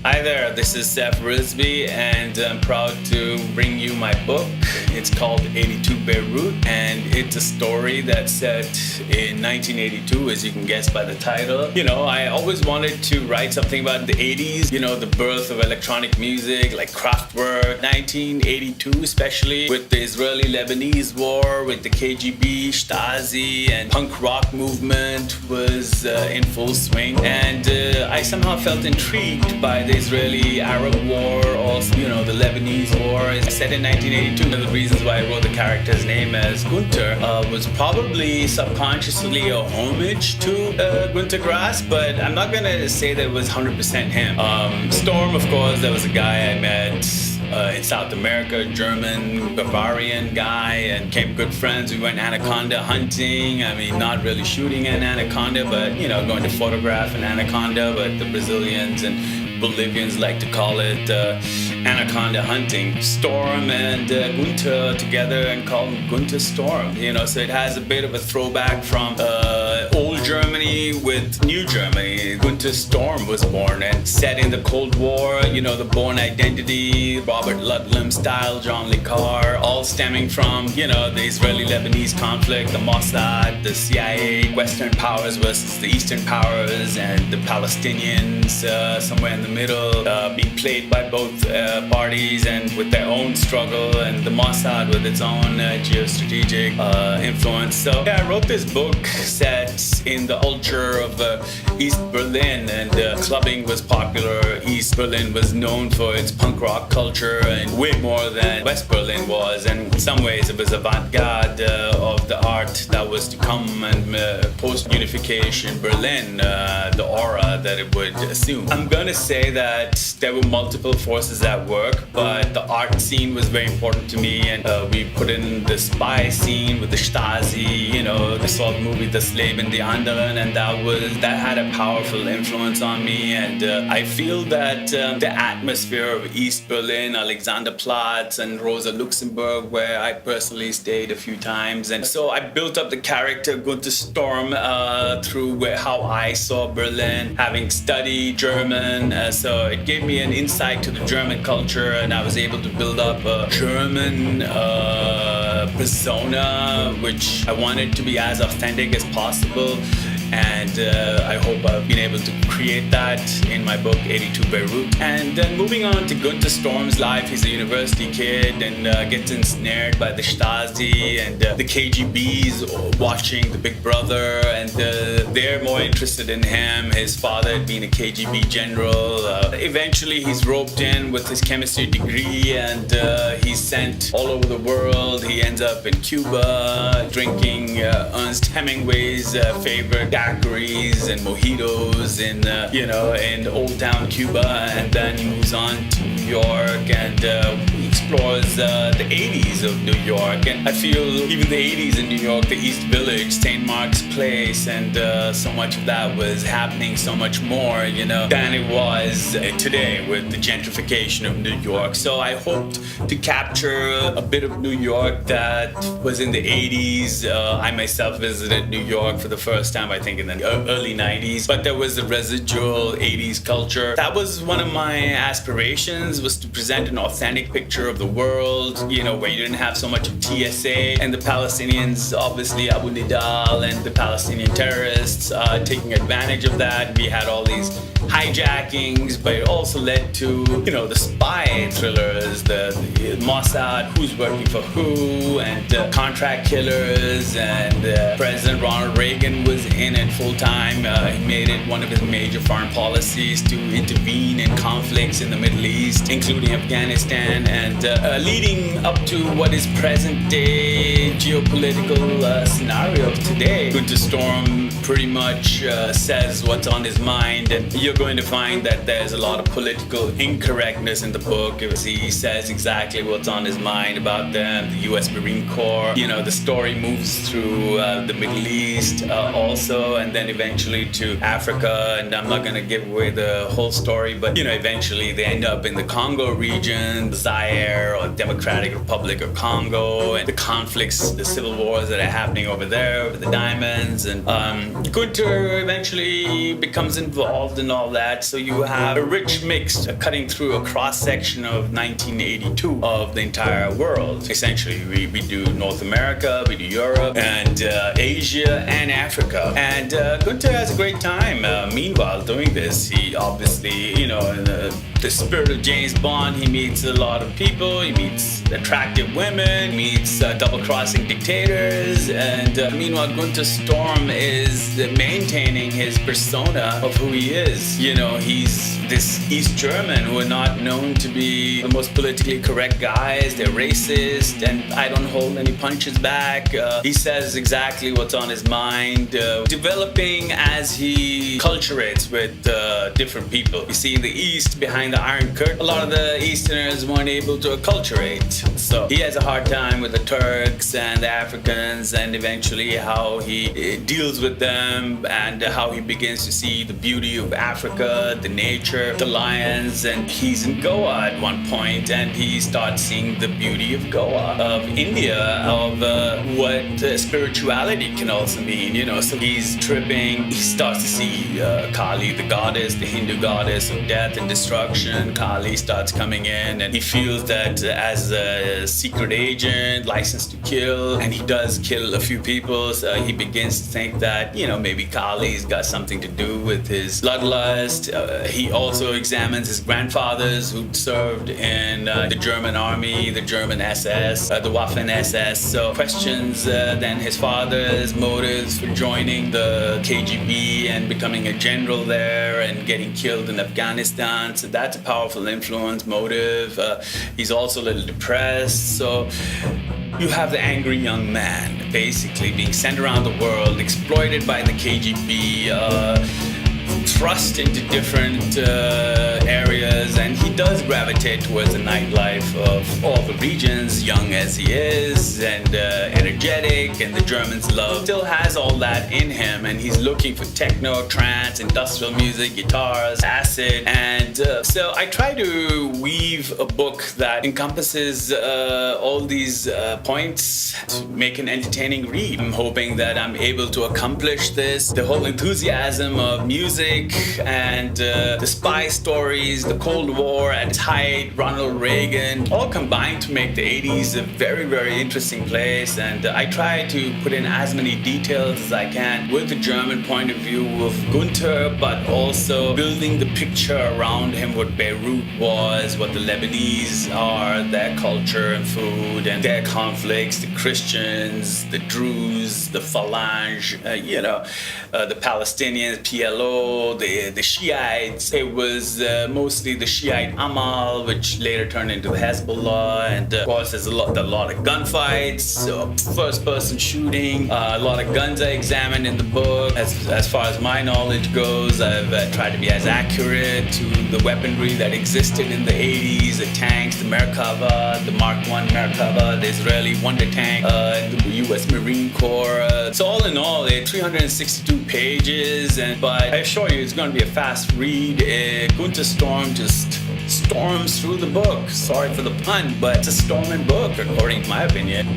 Hi there, this is Saif Rizvi, and I'm proud to bring you my book. It's called 82 Beirut, and it's a story that's set in 1982, as you can guess by the title. I always wanted to write something about the 80s, the birth of electronic music like Kraftwerk, 1982 especially, with the Israeli-Lebanese war, with the KGB, Stasi, and punk rock movement was in full swing. And I somehow felt intrigued by the Israeli-Arab war, also, the Lebanese war. It's set in 1982. One of the reasons why I wrote the character's name as Gunter was probably subconsciously a homage to Gunter Grass, but I'm not going to say that it was 100% him. Storm, of course, that was a guy I met in South America, German, Bavarian guy, and became good friends. We went anaconda hunting. Not really shooting an anaconda, but, going to photograph an anaconda, but the Brazilians and Bolivians like to call it anaconda hunting. Storm and Gunter together and called Gunter Storm. So it has a bit of a throwback from old Germany with new Germany. Gunter Storm was born and set in the Cold War. The Bourne Identity, Robert Ludlum style, John Le Carre, all stemming from the Israeli-Lebanese conflict, the Mossad, the CIA, Western powers versus the Eastern powers, and the Palestinians somewhere in the middle, being played by both parties and with their own struggle, and the Mossad with its own geostrategic influence. So I wrote this book set in the culture of East Berlin, and clubbing was popular. East Berlin was known for its punk rock culture and way more than West Berlin was, and in some ways it was avant-garde of the art that was to come, and post-unification Berlin, the aura that it would assume. I'm gonna say that there were multiple forces at work, but the art scene was very important to me, and we put in the spy scene with the Stasi, the saw the movie Das Leben die Anderen, and that had a powerful influence on me. And I feel that the atmosphere of East Berlin, Alexanderplatz, and Rosa Luxemburg, where I personally stayed a few times, and so I built up the character Gunter Storm through how I saw Berlin, having studied German. So it gave me an insight to the German culture, and I was able to build up a German persona, which I wanted to be as authentic as possible. And I hope I've been able to create that in my book, 82 Beirut. And then moving on to Gunter Storm's life, he's a university kid and gets ensnared by the Stasi and the KGB's watching the Big Brother, and they're more interested in him. His father had been a KGB general. Eventually he's roped in with his chemistry degree, and he's sent all over the world. He ends up in Cuba drinking Ernest Hemingway's favorite daiquiris and mojitos in Old Town Cuba, and then he moves on to New York and explores the 80s of New York. And I feel even the 80s in New York, the East Village, St. Mark's Place, and so much of that was happening so much more, than it was today with the gentrification of New York. So I hoped to capture a bit of New York that was in the 80s. I myself visited New York for the first time, I think in the early 90s, but there was a residual 80s culture. That was one of my aspirations, was to present an authentic picture of the world, where you didn't have so much of TSA and the Palestinians, obviously Abu Nidal and the Palestinian terrorists taking advantage of that. We had all these hijackings, but it also led to, the spy thrillers, the Mossad, who's working for who, and contract killers, and President Ronald Reagan was in it full time. He made it one of his major foreign policies to intervene in conflicts in the Middle East, including Afghanistan, and leading up to what is present day geopolitical scenario of today. Gunter Storm pretty much says what's on his mind, and you're going to find that there's a lot of political incorrectness in the book. He says exactly what's on his mind about them, the US Marine Corps. The story moves through the Middle East also, and then eventually to Africa, and I'm not going to give away the whole story, but eventually they end up in the Congo region, Zaire or Democratic Republic of Congo, and the conflicts, the civil wars that are happening over there with the diamonds. And Gunter eventually becomes involved in all all that. So you have a rich mix cutting through a cross-section of 1982 of the entire world. Essentially, we do North America, we do Europe, and Asia, and Africa. And Gunter has a great time. Meanwhile, doing this, he obviously, in the spirit of James Bond, he meets a lot of people. He meets attractive women, meets double-crossing dictators, and meanwhile, Gunter Storm is maintaining his persona of who he is. He's this East German who are not known to be the most politically correct guys. They're racist, and I don't hold any punches back. He says exactly what's on his mind, developing as he culturates with different people. You see, in the East, behind the Iron Curtain, a lot of the Easterners weren't able to acculturate. So he has a hard time with the Turks and the Africans, and eventually how he deals with them, and how he begins to see the beauty of Africa, the nature, the lions. And he's in Goa at one point, and he starts seeing the beauty of Goa, of India, of what spirituality can also mean. So he's tripping. He starts to see Kali, the goddess, the Hindu goddess of death and destruction. Kali starts coming in, and he feels that as a secret agent, licensed to kill, and he does kill a few people. So he begins to think that, maybe Kali's got something to do with his bloodlust. He also examines his grandfathers who served in the German army, the German SS, the Waffen SS. So questions then his father's motives for joining the KGB and becoming a general there and getting killed in Afghanistan. So that's a powerful influence, motive. He's also a little depressed. So you have the angry young man basically being sent around the world, exploited by the KGB, thrust into different areas, and he does gravitate towards the nightlife of all the regions, young as he is, and energetic, and the Germans love. Still has all that in him, and he's looking for techno, trance, industrial music, guitars, acid, and so I try to weave a book that encompasses all these points to make an entertaining read. I'm hoping that I'm able to accomplish this. The whole enthusiasm of music and the spy stories, the Cold War at its height, Ronald Reagan, all combined to make the 80s a very, very interesting place. And I try to put in as many details as I can with the German point of view of Gunter, but also building the picture around him, what Beirut was, what the Lebanese are, their culture and food, and their conflicts, the Christians, the Druze, the Phalange, the Palestinians, PLO, the Shiites. It was mostly the Shiite Amal, which later turned into the Hezbollah, and of course there's a lot of gunfights, first-person shooting, a lot of guns I examined in the book. As far as my knowledge goes, I've tried to be as accurate to the weaponry that existed in the 80s, the tanks, the Merkava, the Mark I Merkava, the Israeli Wonder Tank, the US Marine Corps. So all in all, 362 pages, but I assure you it's going to be a fast read. Gunter Storm just storms through the book. Sorry for the pun, but it's a storming book, according to my opinion.